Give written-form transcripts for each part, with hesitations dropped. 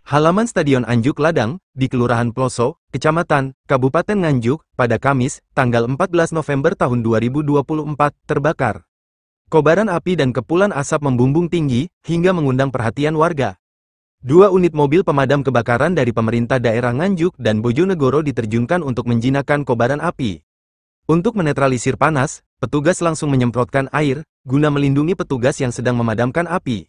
halaman Stadion Anjuk Ladang, di Kelurahan Ploso, Kecamatan, Kabupaten Nganjuk, pada Kamis, tanggal 14 November tahun 2024, terbakar. Kobaran api dan kepulan asap membumbung tinggi, hingga mengundang perhatian warga. 2 unit mobil pemadam kebakaran dari pemerintah daerah Nganjuk dan Bojonegoro diterjunkan untuk menjinakkan kobaran api. Untuk menetralisir panas, petugas langsung menyemprotkan air, guna melindungi petugas yang sedang memadamkan api.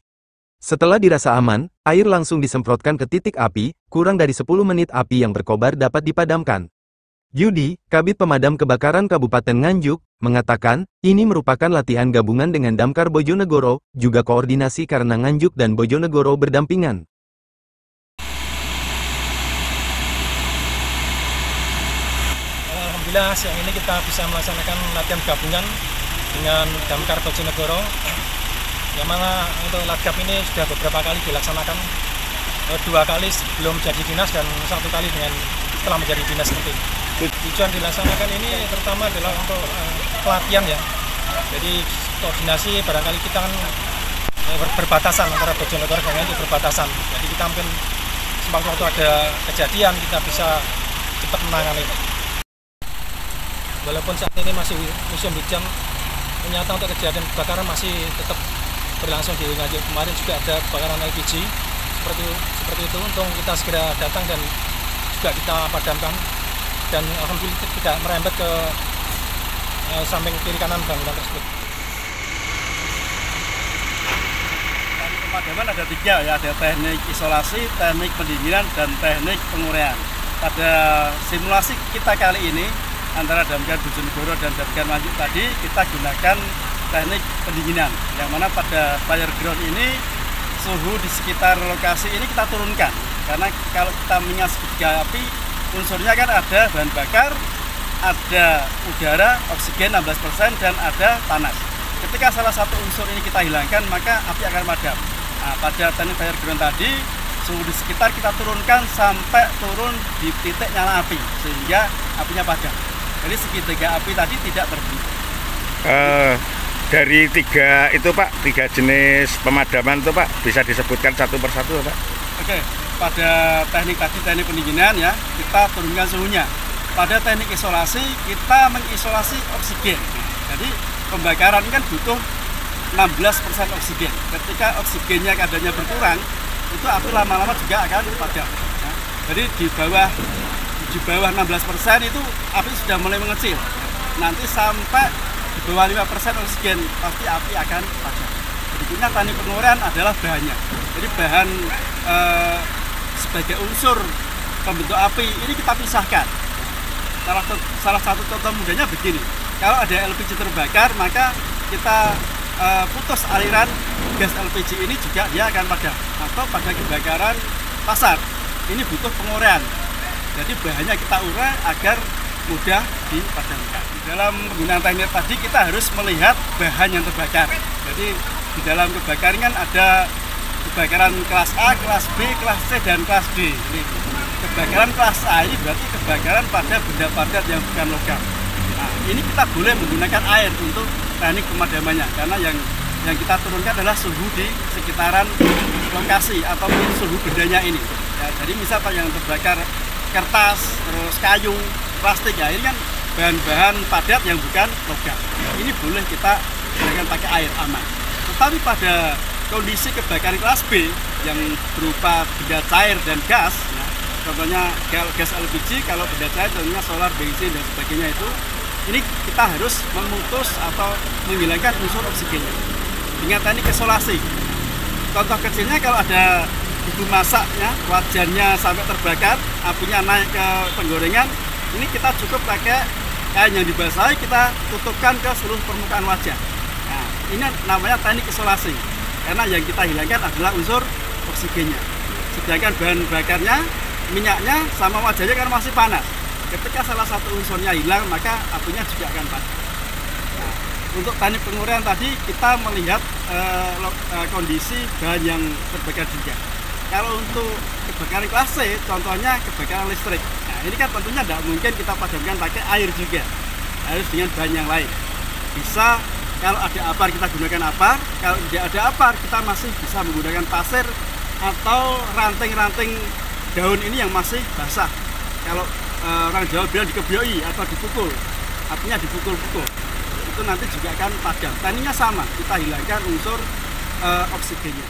Setelah dirasa aman, air langsung disemprotkan ke titik api, kurang dari 10 menit api yang berkobar dapat dipadamkan. Yudi, Kabid Pemadam Kebakaran Kabupaten Nganjuk, mengatakan, ini merupakan latihan gabungan dengan Damkar Bojonegoro, juga koordinasi karena Nganjuk dan Bojonegoro berdampingan. Alhamdulillah siang ini kita bisa melaksanakan latihan gabungan dengan Damkar Bojonegoro, yang mana untuk latgab ini sudah beberapa kali dilaksanakan, 2 kali sebelum jadi dinas dan 1 kali setelah menjadi dinas nanti. Tujuan dilaksanakan ini terutama adalah untuk pelatihan ya. Jadi koordinasi, barangkali kita kan berbatasan antara Bojonegoro dan Nganjuk, berbatasan. Jadi kita mungkin waktu ada kejadian kita bisa cepat menangani. Walaupun saat ini masih musim hujan, ternyata untuk kejadian kebakaran masih tetap berlangsung di Nganjuk. Kemarin juga ada kebakaran LPG seperti itu. Untung kita segera datang dan juga kita padamkan, dan alhamdulillah tidak merembet ke samping kiri kanan bangunan tersebut. Teknik pemadaman ada 3 ya, ada teknik isolasi, teknik pendinginan, dan teknik penguraian. Pada simulasi kita kali ini antara Damkar Bojonegoro dan Damkar Nganjuk tadi, kita gunakan teknik pendinginan, yang mana pada fire ground ini suhu di sekitar lokasi ini kita turunkan, karena kalau kita minyak segitiga api, unsurnya kan ada bahan bakar, ada udara, oksigen 16%, dan ada panas. Ketika salah satu unsur ini kita hilangkan, maka api akan padam. Nah, pada teknik fire ground tadi, suhu di sekitar kita turunkan sampai turun di titik nyala api, sehingga apinya padam. Jadi segitiga api tadi tidak berhenti. Dari 3 itu Pak, 3 jenis pemadaman itu Pak, bisa disebutkan satu persatu Pak? Oke, pada teknik tadi, teknik pendinginan ya, kita turunkan suhunya. Pada teknik isolasi, kita mengisolasi oksigen. Jadi pembakaran kan butuh 16% oksigen. Ketika oksigennya kadarnya berkurang, itu api lama-lama juga akan padam. Nah, jadi di bawah 16% itu api sudah mulai mengecil. Nanti sampai di bawah 5% oksigen, pasti api akan padam. Berikutnya teknik penguraian adalah bahannya. Jadi bahan sebagai unsur pembentuk api ini kita pisahkan. Salah satu contoh mudahnya begini, kalau ada LPG terbakar, maka kita putus aliran gas LPG ini juga dia akan padam. Atau pada kebakaran pasar, ini butuh penguraian. Jadi bahannya kita urai agar mudah dipadamkan. Di dalam penggunaan teknik tadi kita harus melihat bahan yang terbakar. Jadi di dalam kebakaran kan ada kebakaran kelas A, kelas B, kelas C, dan kelas D. Ini kebakaran kelas A ini berarti kebakaran pada benda padat yang bukan logam. Nah, ini kita boleh menggunakan air untuk teknik pemadamannya, karena yang kita turunkan adalah suhu di sekitaran lokasi atau suhu bendanya ini. Ya, jadi misal yang terbakar kertas, terus kayu, plastik, ya ini kan bahan-bahan padat yang bukan logam. Ini boleh kita gunakan pakai air aman. Tetapi pada kondisi kebakaran kelas B yang berupa benda cair dan gas, ya, contohnya gas LPG, kalau benda cair contohnya solar, bensin, dan sebagainya itu, ini kita harus memutus atau menghilangkan unsur oksigennya dengan teknik isolasi. Contoh kecilnya kalau ada ibu masaknya, wajannya sampai terbakar, apinya naik ke penggorengan, ini kita cukup pakai kain yang dibasahi, kita tutupkan ke seluruh permukaan wajan. Nah, ini namanya teknik isolasi, karena yang kita hilangkan adalah unsur oksigennya. Sedangkan bahan bakarnya, minyaknya sama wajannya kan masih panas. Ketika salah satu unsurnya hilang, maka apinya juga akan padam. Nah, untuk teknik penguraian tadi kita melihat kondisi bahan yang terbakar juga. Kalau untuk kebakaran kelas C, contohnya kebakaran listrik. Nah, ini kan tentunya tidak mungkin kita padamkan pakai air juga, harus dengan bahan yang lain. Bisa kalau ada apar kita gunakan apar, kalau tidak ada apar kita masih bisa menggunakan pasir atau ranting-ranting daun ini yang masih basah. Kalau orang Jawa bilang dikebyoi atau dipukul, artinya dipukul-pukul, itu nanti juga akan padam. Tekniknya sama, kita hilangkan unsur oksigennya.